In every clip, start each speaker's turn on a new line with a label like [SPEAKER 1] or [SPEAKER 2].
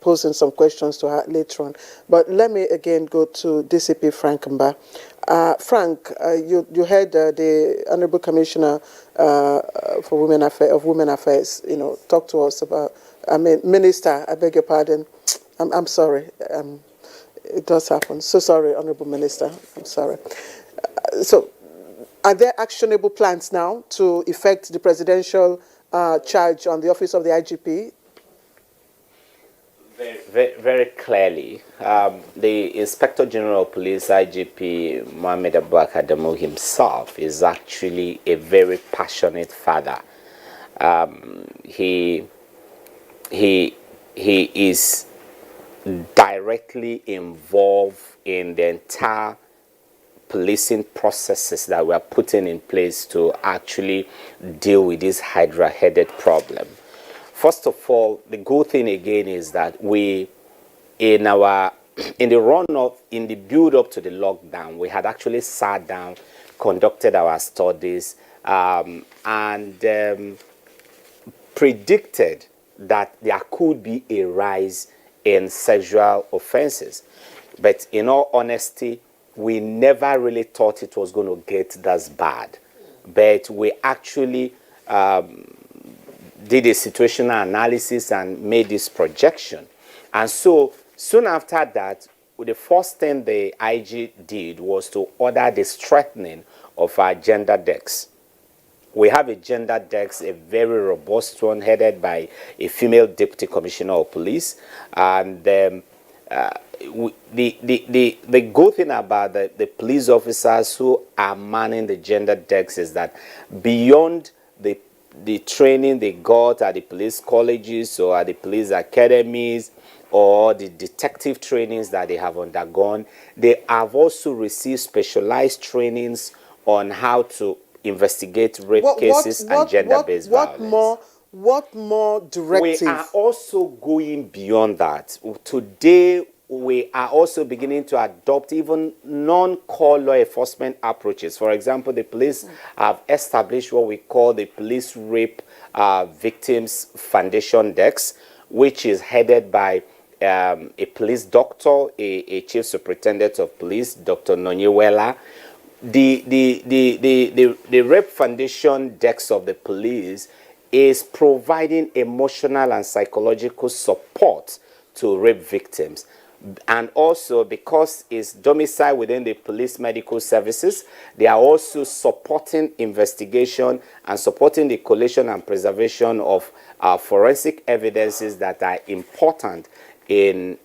[SPEAKER 1] posing some questions to her later on. But let me again go to DCP Frank Mba. Frank, you heard the Honorable Commissioner for Women Affairs, talk to us about. I mean, Minister, I beg your pardon. I'm sorry. It does happen. So sorry, Honorable Minister. I'm sorry. So, are there actionable plans now to effect the presidential charge on the office of the IGP?
[SPEAKER 2] Very clearly, the Inspector General of Police, IGP Mohammed Abubakar Adamu himself, is actually a very passionate father. He is directly involved in the entire policing processes that we are putting in place to actually deal with this hydra-headed problem. First of all, the good thing again is that in the build-up to the lockdown, we had actually sat down, conducted our studies, and predicted that there could be a rise in sexual offenses. But in all honesty, we never really thought it was going to get that bad. But we actually did a situational analysis and made this projection. And so soon after that, the first thing the IG did was to order the strengthening of our gender desk. We have a gender desk, a very robust one, headed by a female deputy commissioner of police. And the good thing about the police officers who are manning the gender desk is that beyond the training they got at the police colleges or at the police academies or the detective trainings that they have undergone, they have also received specialized trainings on how to investigate rape cases and gender-based violence.
[SPEAKER 1] What more directive?
[SPEAKER 2] We are also going beyond that. Today, we are also beginning to adopt even non-core law enforcement approaches. For example, the police have established what we call the Police Rape Victims Foundation Desk, which is headed by a police doctor, a chief superintendent of police, Dr. Nonyewela. The Rape Foundation Desk of the police is providing emotional and psychological support to rape victims. And also, because it's domiciled within the police medical services, they are also supporting investigation and supporting the collation and preservation of forensic evidences that are important in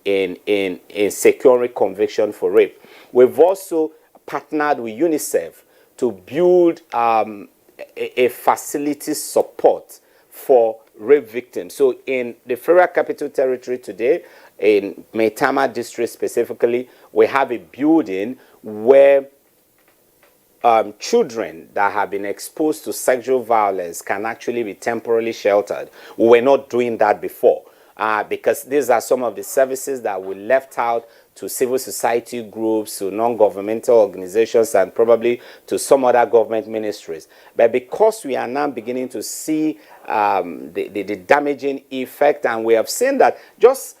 [SPEAKER 2] securing conviction for rape. We've also partnered with UNICEF to build a facility support for rape victims. So in the Federal Capital Territory today, in Maitama district specifically, we have a building where children that have been exposed to sexual violence can actually be temporarily sheltered. We were not doing that before because these are some of the services that we left out to civil society groups, to non-governmental organizations, and probably to some other government ministries. But because we are now beginning to see the damaging effect, and we have seen that just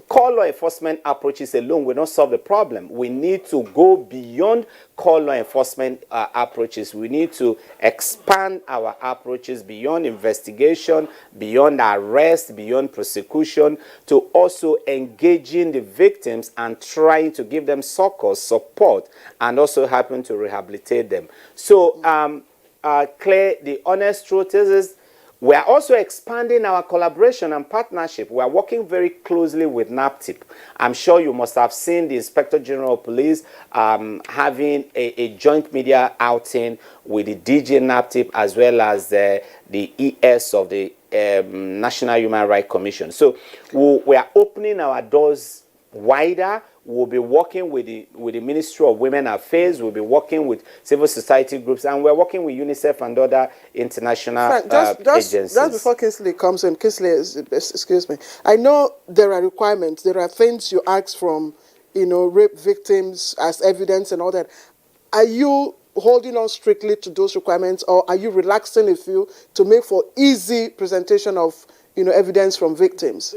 [SPEAKER 2] core law enforcement approaches alone will not solve the problem. We need to go beyond core law enforcement approaches. We need to expand our approaches beyond investigation, beyond arrest, beyond prosecution, to also engaging the victims and trying to give them succor, support, and also helping to rehabilitate them. So, Claire, the honest truth is we are also expanding our collaboration and partnership. We are working very closely with NAPTIP. I'm sure you must have seen the Inspector General of Police having a joint media outing with the DG NAPTIP as well as the ES of the National Human Rights Commission. So we are opening our doors wider. We'll be working with the Ministry of Women Affairs. We'll be working with civil society groups, and we're working with UNICEF and other international agencies.
[SPEAKER 1] Just before Kingsley comes in, Kingsley, excuse me. I know there are requirements. There are things you ask from, rape victims as evidence and all that. Are you holding on strictly to those requirements, or are you relaxing a few to make for easy presentation of, evidence from victims?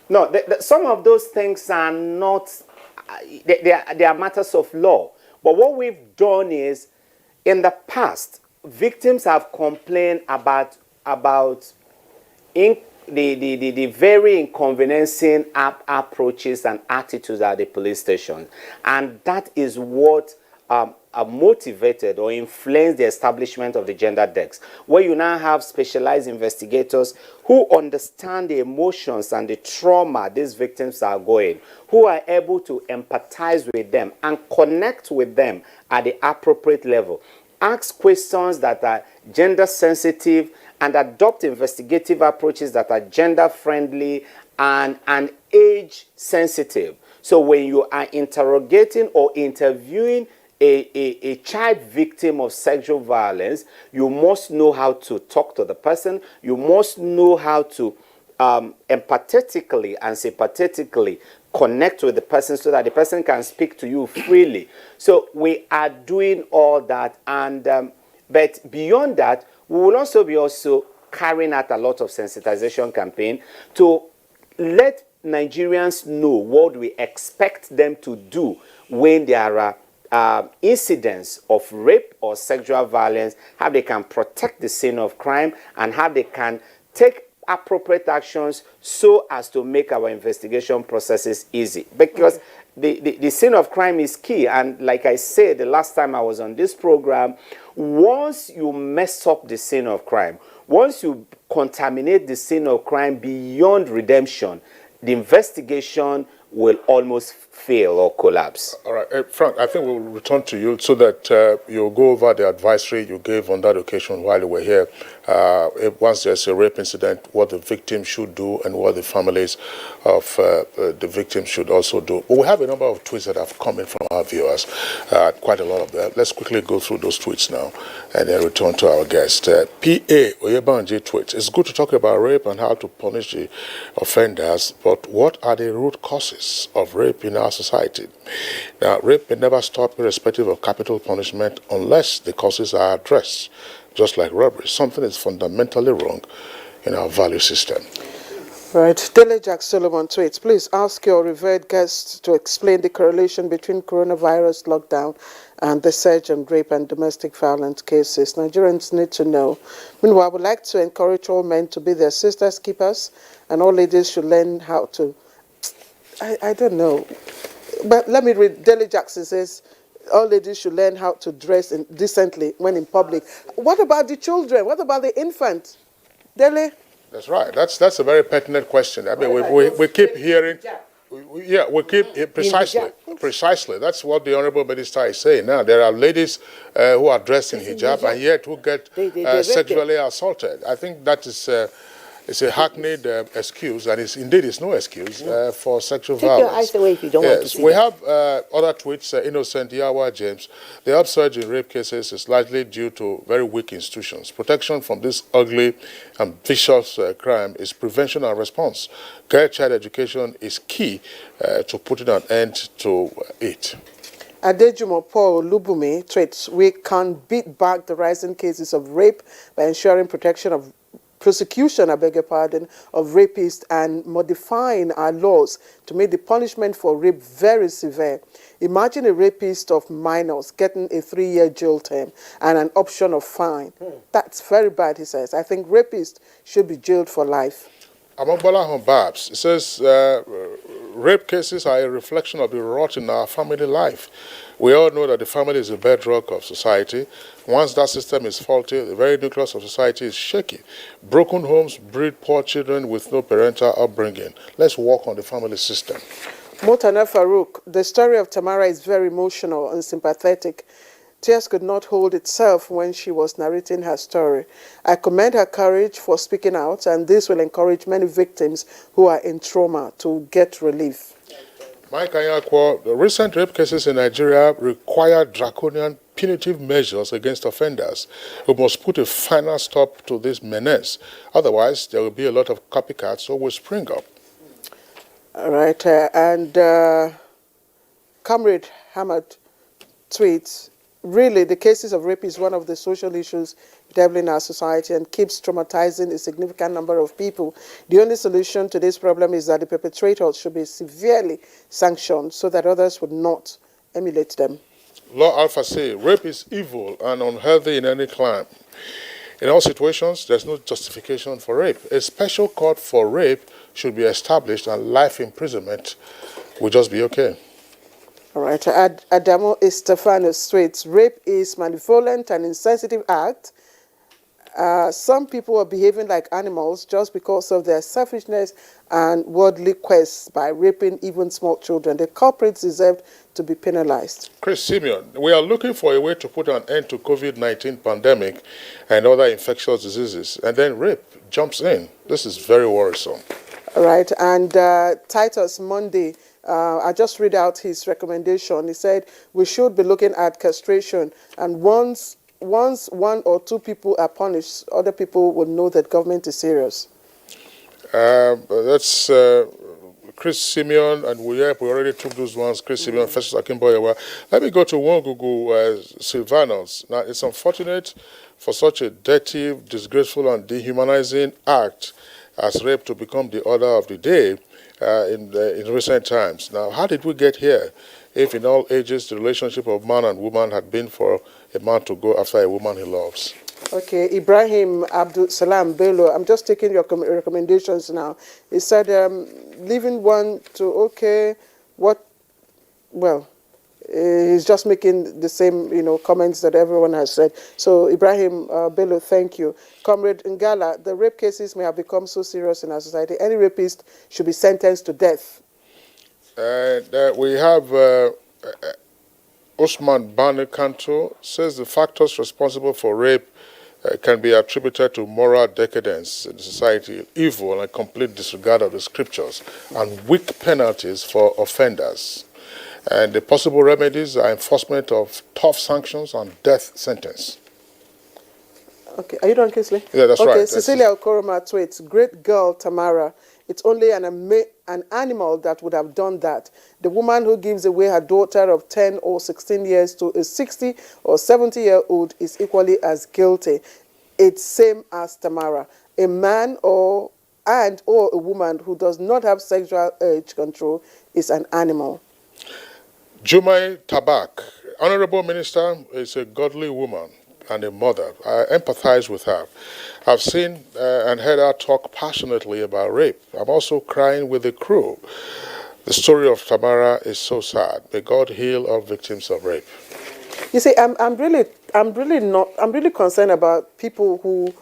[SPEAKER 2] No, some of those things are not, they are matters of law. But what we've done is, in the past, victims have complained about in, the very inconveniencing approaches and attitudes at the police station. And that is what motivated or influenced the establishment of the gender desk, where you now have specialized investigators who understand the emotions and the trauma these victims are going, who are able to empathize with them and connect with them at the appropriate level, ask questions that are gender sensitive, and adopt investigative approaches that are gender friendly and age sensitive. So when you are interrogating or interviewing a child victim of sexual violence, you must know how to talk to the person. You must know how to empathetically and sympathetically connect with the person so that the person can speak to you freely. So we are doing all that, and but beyond that, we will also be carrying out a lot of sensitization campaign to let Nigerians know what we expect them to do when there are incidents of rape or sexual violence, how they can protect the scene of crime, and how they can take appropriate actions so as to make our investigation processes easy. Because the scene of crime is key. And like I said the last time I was on this program, once you mess up the scene of crime, once you contaminate the scene of crime beyond redemption, the investigation will almost fail or collapse.
[SPEAKER 3] All right, Frank, I think we'll return to you so that you'll go over the advisory you gave on that occasion while you were here. Once there's a rape incident, what the victim should do and what the families of the victim should also do. But we have a number of tweets that have come in from our viewers, quite a lot of them. Let's quickly go through those tweets now and then return to our guest. P.A. Oyebanji tweets, it's good to talk about rape and how to punish the offenders, but what are the root causes of rape in our society? Now, rape may never stop irrespective of capital punishment unless the causes are addressed. Just like robbery, something is fundamentally wrong in our value system.
[SPEAKER 1] Right. Dele Jack Solomon tweets, please ask your revered guests to explain the correlation between coronavirus lockdown and the surge in rape and domestic violence cases. Nigerians need to know. Meanwhile, I would like to encourage all men to be their sisters' keepers, and all ladies should learn how to... I don't know. But let me read. Dele Jackson says, all ladies should learn how to dress decently when in public. What about the children? What about the infant? Dele?
[SPEAKER 3] That's right. That's a very pertinent question. I mean, we keep hearing... we keep... Precisely. That's what the Honorable Minister is saying now. There are ladies who are dressed in hijab and yet who get sexually assaulted. I think that is... it's a hackneyed excuse, and it's no excuse for sexual violence.
[SPEAKER 4] Take your eyes away if you don't want to see
[SPEAKER 3] we
[SPEAKER 4] that.
[SPEAKER 3] have other tweets. Innocent Yawa James. The upsurge in rape cases is largely due to very weak institutions. Protection from this ugly and vicious crime is prevention and response. Girl child education is key to putting an end to it.
[SPEAKER 1] Adejumo Paul Lubumi tweets, we can beat back the rising cases of rape by ensuring prosecution, I beg your pardon, of rapists and modifying our laws to make the punishment for rape very severe. Imagine a rapist of minors getting a 3-year jail term and an option of fine. That's very bad, he says. I think rapists should be jailed for life.
[SPEAKER 3] Amongbola Babs, it says, rape cases are a reflection of the rot in our family life. We all know that the family is the bedrock of society. Once that system is faulty, the very nucleus of society is shaky. Broken homes breed poor children with no parental upbringing. Let's work on the family system.
[SPEAKER 1] Motana Farouk, the story of Tamara is very emotional and sympathetic. Tears could not hold itself when she was narrating her story. I commend her courage for speaking out, and this will encourage many victims who are in trauma to get relief.
[SPEAKER 3] Mike Anyakwo, the recent rape cases in Nigeria require draconian punitive measures against offenders. We must put a final stop to this menace. Otherwise, there will be a lot of copycats who will spring up.
[SPEAKER 1] All right, Comrade Hamad tweets, really, the cases of rape is one of the social issues deviling our society and keeps traumatizing a significant number of people. The only solution to this problem is that the perpetrators should be severely sanctioned so that others would not emulate them.
[SPEAKER 3] Law Alpha say rape is evil and unhealthy in any crime. In all situations, there's no justification for rape. A special court for rape should be established and life imprisonment will just be okay.
[SPEAKER 1] All right. Adamo Estefanos states, rape is malevolent and insensitive act. Some people are behaving like animals just because of their selfishness and worldly quests by raping even small children. The culprits deserve to be penalized.
[SPEAKER 3] Chris Simeon, we are looking for a way to put an end to COVID-19 pandemic and other infectious diseases, and then rape jumps in. This is very worrisome.
[SPEAKER 1] All right. And Titus Monday, I just read out his recommendation. He said we should be looking at castration, and once one or two people are punished, other people will know that government is serious.
[SPEAKER 3] That's Chris Simeon, and we already took those ones. Chris Simeon, Festus Akimboyewa. Let me go to Wangugu Silvanos. Now, it's unfortunate for such a dirty, disgraceful, and dehumanizing act as rape to become the order of the day in recent times. Now, how did we get here? If in all ages the relationship of man and woman had been for a man to go after a woman he loves. Okay,
[SPEAKER 1] Ibrahim Abdul Salam Bello, I'm just taking your recommendations now. He said, leaving one to, he's just making the same, comments that everyone has said. So, Ibrahim Bello, thank you. Comrade Ngala, the rape cases may have become so serious in our society. Any rapist should be sentenced to death.
[SPEAKER 3] We have Osman Bane Kanto says the factors responsible for rape can be attributed to moral decadence in society, evil and complete disregard of the scriptures, and weak penalties for offenders. And the possible remedies are enforcement of tough sanctions and death sentence.
[SPEAKER 1] Okay, are you done, Kisley?
[SPEAKER 3] Yeah, that's right.
[SPEAKER 1] Okay, Cecilia Okoroma tweets, great girl, Tamara. It's only an animal that would have done that. The woman who gives away her daughter of 10 or 16 years to a 60 or 70-year-old is equally as guilty. It's same as Tamara. A man or a woman who does not have sexual urge control is an animal.
[SPEAKER 3] Jumai Tabak, Honorable Minister, is a godly woman and a mother. I empathize with her. I've seen and heard her talk passionately about rape. I'm also crying with the crew. The story of Tamara is so sad. May God heal all victims of rape.
[SPEAKER 1] You see, I'm really concerned about people who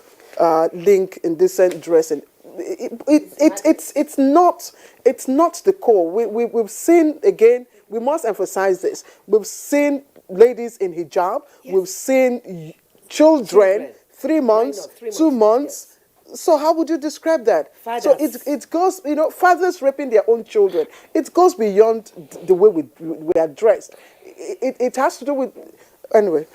[SPEAKER 1] link indecent dressing. It's not the core. We've seen, again, we must emphasize this. We've seen ladies in hijab. Yes. We've seen children 3 months, 2 months. Yes. So how would you describe that? Fathers. So it goes, fathers raping their own children. It goes beyond the way we are dressed. It has to do with, anyway.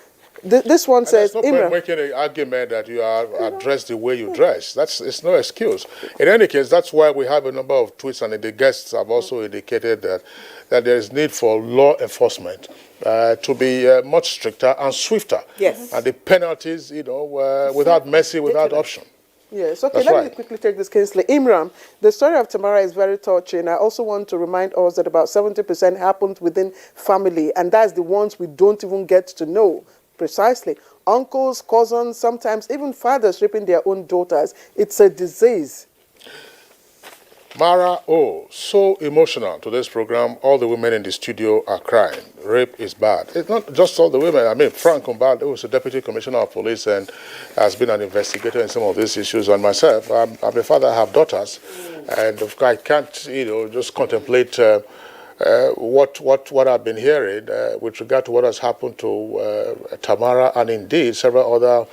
[SPEAKER 1] This one says,
[SPEAKER 3] there's no point making an argument that you are dressed the way you dress. It's no excuse. In any case, that's why we have a number of tweets, and the guests have also indicated that there is need for law enforcement to be much stricter and swifter.
[SPEAKER 1] Yes.
[SPEAKER 3] And the penalties, without mercy, without option.
[SPEAKER 1] Yes, okay, let me quickly take this, Kingsley. Imran, the story of Tamara is very touching. I also want to remind us that about 70% happened within family, and that's the ones we don't even get to know. Precisely. Uncles, cousins, sometimes even fathers raping their own daughters. It's a disease.
[SPEAKER 3] Mara so emotional to this program. All the women in the studio are crying. Rape is bad. It's not just all the women. I mean, Frank Umbad, who was a deputy commissioner of police and has been an investigator in some of these issues. And myself, I'm a father, I have daughters. And of course, I can't, just contemplate what I've been hearing with regard to what has happened to Tamara and indeed several other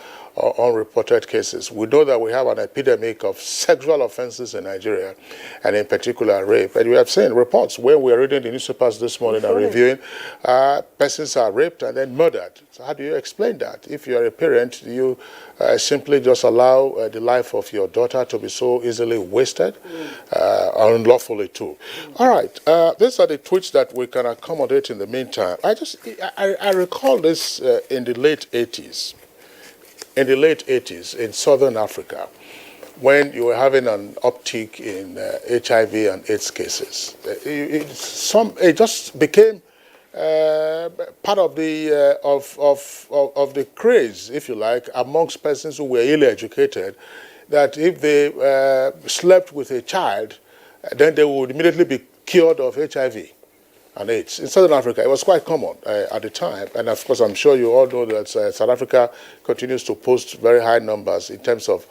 [SPEAKER 3] unreported cases. We know that we have an epidemic of sexual offenses in Nigeria, and in particular rape. And we have seen reports when we are reading the newspapers this morning and reviewing, persons are raped and then murdered. So how do you explain that? If you are a parent, you simply just allow the life of your daughter to be so easily wasted, unlawfully too. All right, these are the tweets that we can accommodate in the meantime. I recall this in the late 80s. in the late 80s in southern Africa, when you were having an uptick in HIV and AIDS cases, it just became part of the of the craze, if you like, amongst persons who were ill educated, that if they slept with a child, then they would immediately be cured of HIV and AIDS. In Southern Africa, it was quite common at the time. And of course, I'm sure you all know that South Africa continues to post very high numbers in terms of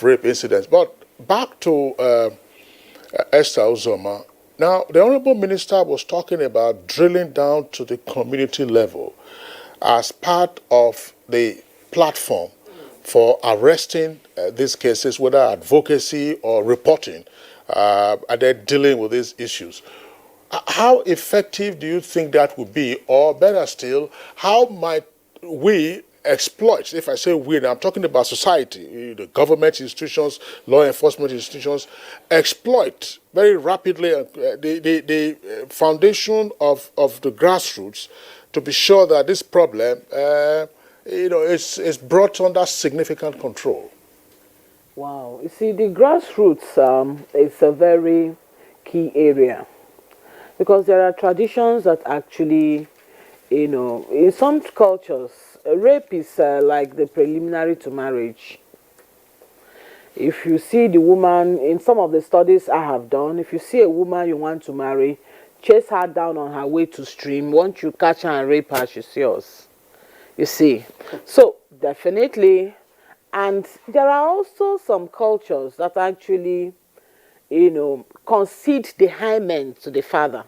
[SPEAKER 3] rape incidents. But back to Esther Uzoma. Now, the Honorable Minister was talking about drilling down to the community level as part of the platform for arresting these cases, whether advocacy or reporting, and then dealing with these issues. How effective do you think that would be? Or better still, how might we exploit, if I say we, I'm talking about society, the government institutions, law enforcement institutions, exploit very rapidly the foundation of the grassroots to be sure that this problem is brought under significant control?
[SPEAKER 1] Wow. You see, the grassroots is a very key area, because there are traditions that actually, in some cultures, rape is like the preliminary to marriage. If you see the woman, in some of the studies I have done, if you see a woman you want to marry, chase her down on her way to stream. Once you catch her and rape her, she's yours. You see. So, definitely. And there are also some cultures that actually, concede the hymen to the father.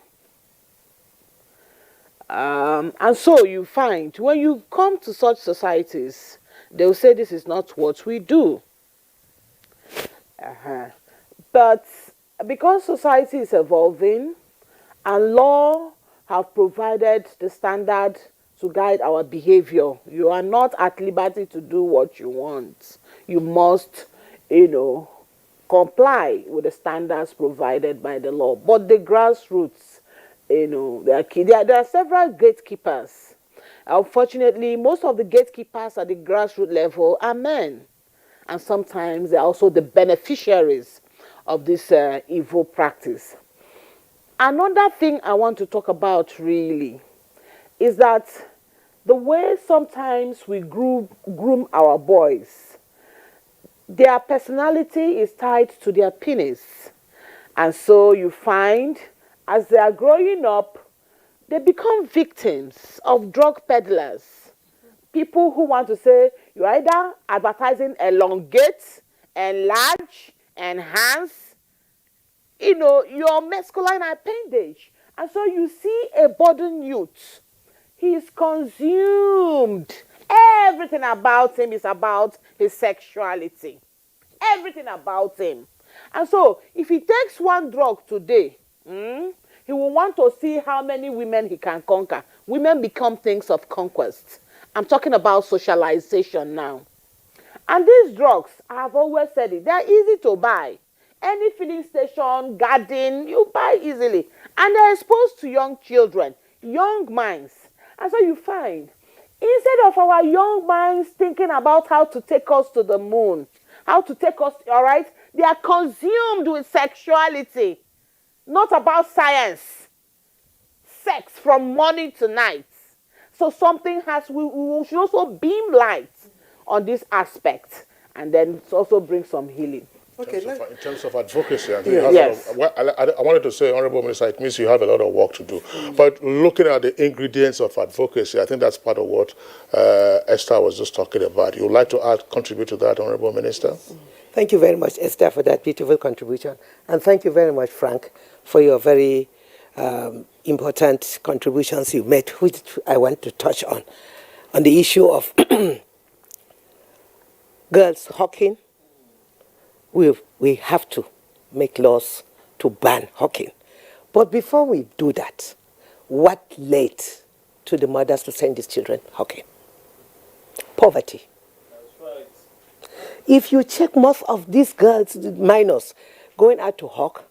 [SPEAKER 1] And so you find, when you come to such societies, they'll say this is not what we do. But because society is evolving and law have provided the standard to guide our behavior, you are not at liberty to do what you want. You must, comply with the standards provided by the law. But the grassroots, there are several gatekeepers. Unfortunately, most of the gatekeepers at the grassroots level are men. And sometimes they're also the beneficiaries of this evil practice. Another thing I want to talk about really is that the way sometimes we groom our boys, their personality is tied to their penis. And so you find, as they are growing up, they become victims of drug peddlers. People who want to say, you're either advertising elongate, enlarge, enhance, your masculine appendage. And so you see a budding youth. He is consumed. Everything about him is about his sexuality. Everything about him. And so, if he takes one drug today, he will want to see how many women he can conquer. Women become things of conquest. I'm talking about socialization now. And these drugs, I've always said it, they're easy to buy. Any filling station, garden, you buy easily. And they're exposed to young children, young minds. And so you find, instead of our young minds thinking about how to take us to the moon, how to take us, all right, they are consumed with sexuality, not about science. Sex from morning to night. So something we should also beam light on this aspect, and then also bring some healing.
[SPEAKER 3] Okay, in terms of advocacy, I think
[SPEAKER 1] yes.
[SPEAKER 3] I wanted to say, Honorable Minister, it means you have a lot of work to do. But looking at the ingredients of advocacy, I think that's part of what Esther was just talking about. You would like to contribute to that, Honorable Minister?
[SPEAKER 4] Thank you very much, Esther, for that beautiful contribution. And thank you very much, Frank, for your very important contributions you made, which I want to touch on the issue of girls hawking. We have to make laws to ban hawking. But before we do that, what led to the mothers to send these children hawking? Poverty. That's right. If you check most of these girls, the minors, going out to hawk,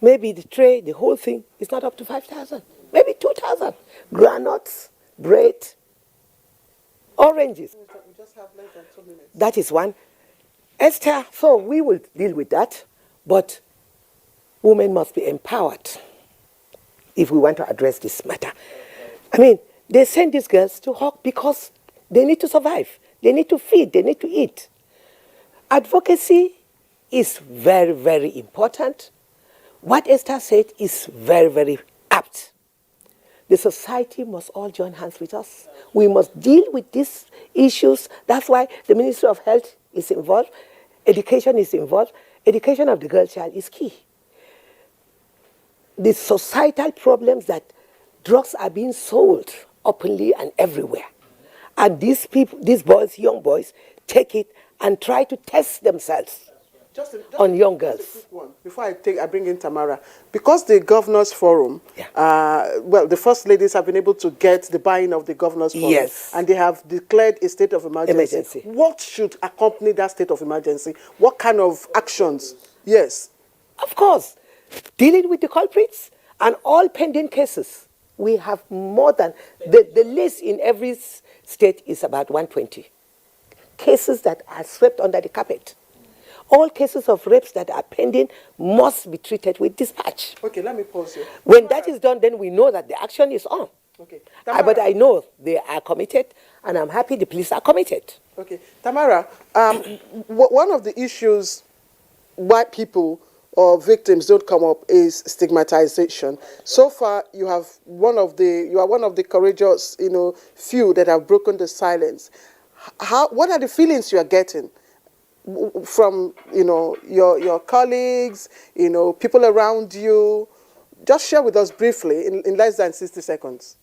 [SPEAKER 4] maybe the tray, the whole thing, is not up to 5,000, maybe 2,000. Granuts, bread. Oranges.
[SPEAKER 1] We just have less than 2 minutes.
[SPEAKER 4] That is one. Esther, so we will deal with that, but women must be empowered if we want to address this matter. I mean, they send these girls to hawk because they need to survive. They need to feed. They need to eat. Advocacy is very, very important. What Esther said is very, very apt. The society must all join hands with us. We must deal with these issues. That's why the Ministry of Health is involved. Education is involved. Education of the girl child is key. The societal problems that drugs are being sold openly and everywhere. And these people, these boys, young boys, take it and try to test themselves on young girls.
[SPEAKER 1] Just a quick one before I bring in Tamara. Because the Governors Forum, well, the First Ladies have been able to get the buy-in of the Governors Forum.
[SPEAKER 4] Yes.
[SPEAKER 1] And they have declared a state of emergency. What should accompany that state of emergency? What kind of actions? Yes.
[SPEAKER 4] Of course, dealing with the culprits and all pending cases. We have more than, the list in every state is about 120. Cases that are swept under the carpet. All cases of rapes that are pending must be treated with dispatch.
[SPEAKER 1] Okay, let me pause you.
[SPEAKER 4] When that is done, then we know that the action is on.
[SPEAKER 1] Okay.
[SPEAKER 4] But I know they are committed, and I'm happy the police are committed.
[SPEAKER 1] Okay. Tamara, one of the issues why people or victims don't come up is stigmatization. So far, you are one of the courageous, few that have broken the silence. What are the feelings you are getting from, your colleagues, people around you? Just share with us briefly in less than 60 seconds.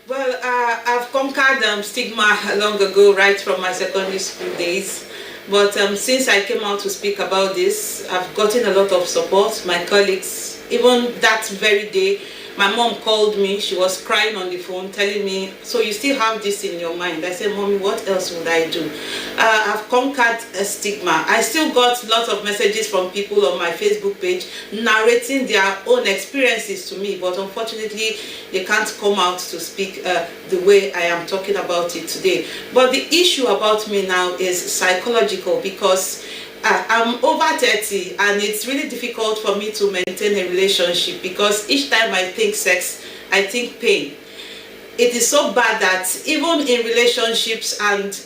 [SPEAKER 5] Well, I've conquered stigma long ago, right from my secondary school days. But since I came out to speak about this, I've gotten a lot of support. My colleagues, even that very day, my mom called me. She was crying on the phone, telling me, "So you still have this in your mind?" I said, "Mommy, what else would I do?" I've conquered a stigma. I still got lots of messages from people on my Facebook page narrating their own experiences to me, but unfortunately, they can't come out to speak the way I am talking about it today. But the issue about me now is psychological, because I'm over 30 and it's really difficult for me to maintain a relationship, because each time I think sex, I think pain. It is so bad that even in relationships and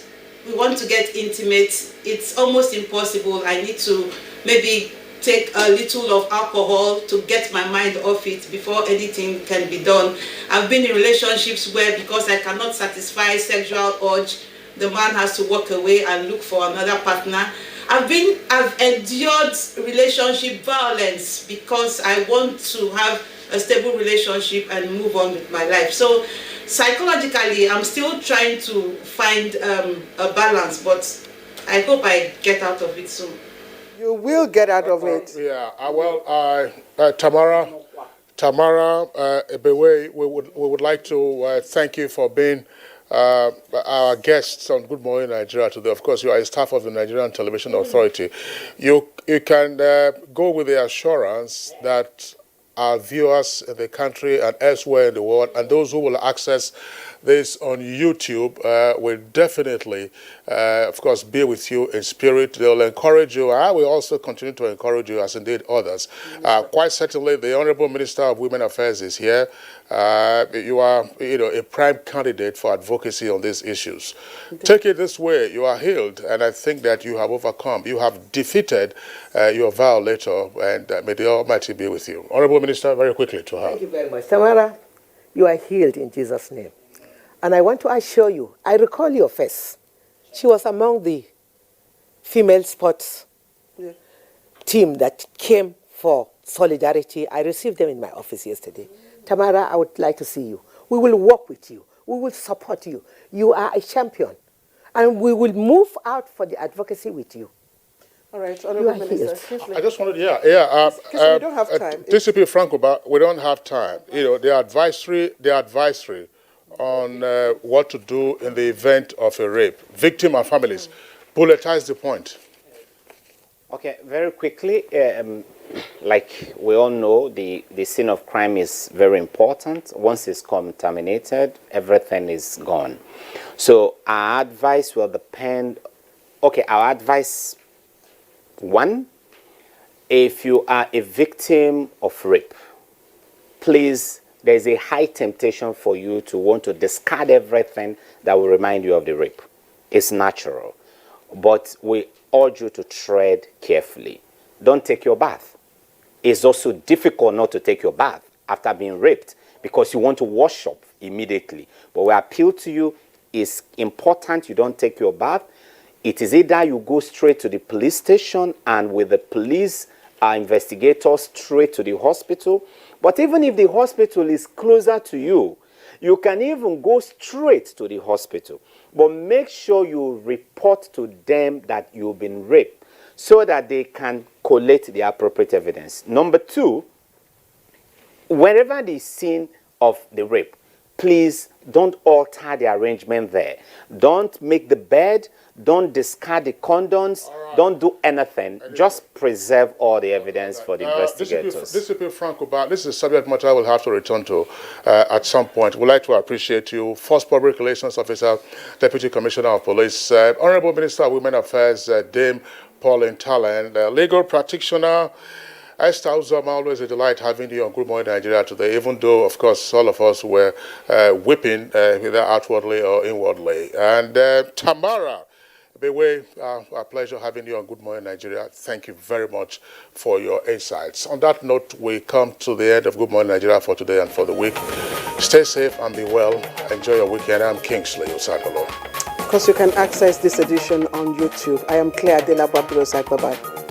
[SPEAKER 5] we want to get intimate, it's almost impossible. I need to maybe take a little of alcohol to get my mind off it before anything can be done. I've been in relationships where, because I cannot satisfy sexual urge, the man has to walk away and look for another partner. I've endured relationship violence because I want to have a stable relationship and move on with my life. So psychologically, I'm still trying to find a balance, but I hope I get out of it soon.
[SPEAKER 1] You will get out of it.
[SPEAKER 3] Yeah, Tamara, Ebewe, we would like to thank you for being our guests on Good Morning Nigeria today. Of course, you are a staff of the Nigerian Television Authority. You can go with the assurance that our viewers in the country and elsewhere in the world, and those who will access this on YouTube, will definitely, of course, be with you in spirit. They'll encourage you. I will also continue to encourage you, as indeed others. Quite certainly, the Honorable Minister of Women Affairs is here. You are, a prime candidate for advocacy on these issues. Take it this way: you are healed, and I think that you have overcome. You have defeated your violator, and may the Almighty be with you. Honorable Minister, very quickly to her.
[SPEAKER 4] Thank you very much. Tamara, you are healed in Jesus' name. And I want to assure you, I recall your face. She was among the female sports team that came for solidarity. I received them in my office yesterday. Tamara, I would like to see you. We will work with you. We will support you. You are a champion. And we will move out for the advocacy with you.
[SPEAKER 1] All right, Honorable Minister.
[SPEAKER 3] I just wanted,
[SPEAKER 1] we don't have time.
[SPEAKER 3] DCP Franco, but we don't have time. The advisory on what to do in the event of a rape. Victim and families. Bulletize the point.
[SPEAKER 2] Okay, very quickly. like we all know, the scene of crime is very important. Once it's contaminated, everything is gone. So our advice will depend. Okay, our advice, one, if you are a victim of rape, please, there's a high temptation for you to want to discard everything that will remind you of the rape. It's natural. But we urge you to tread carefully. Don't take your bath. It's also difficult not to take your bath after being raped because you want to wash up immediately. But we appeal to you, it's important you don't take your bath. It is either you go straight to the police station and with the police investigators straight to the hospital. But even if the hospital is closer to you, you can even go straight to the hospital. But make sure you report to them that you've been raped so that they can collate the appropriate evidence. Number two, wherever the scene of the rape, please don't alter the arrangement there. Don't make the bed. Don't discard the condoms. Right. Don't do anything. Just preserve all the evidence for the investigators.
[SPEAKER 3] DCP Frank Uba, this is a subject matter I will have to return to at some point. We'd like to appreciate you. First Public Relations Officer, Deputy Commissioner of Police, Honorable Minister of Women Affairs, Dame Pauline Talent, legal practitioner, Esther Uzoma, always a delight having you on Good Morning Nigeria today, even though, of course, all of us were whipping either outwardly or inwardly. And Tamara Bewe, a pleasure having you on Good Morning Nigeria. Thank you very much for your insights. On that note, we come to the end of Good Morning Nigeria for today and for the week. Stay safe and be well. Enjoy your weekend. I'm Kingsley Osagolo.
[SPEAKER 1] Of course, you can access this edition on YouTube. I am Claire Adela Babros. Bye-bye.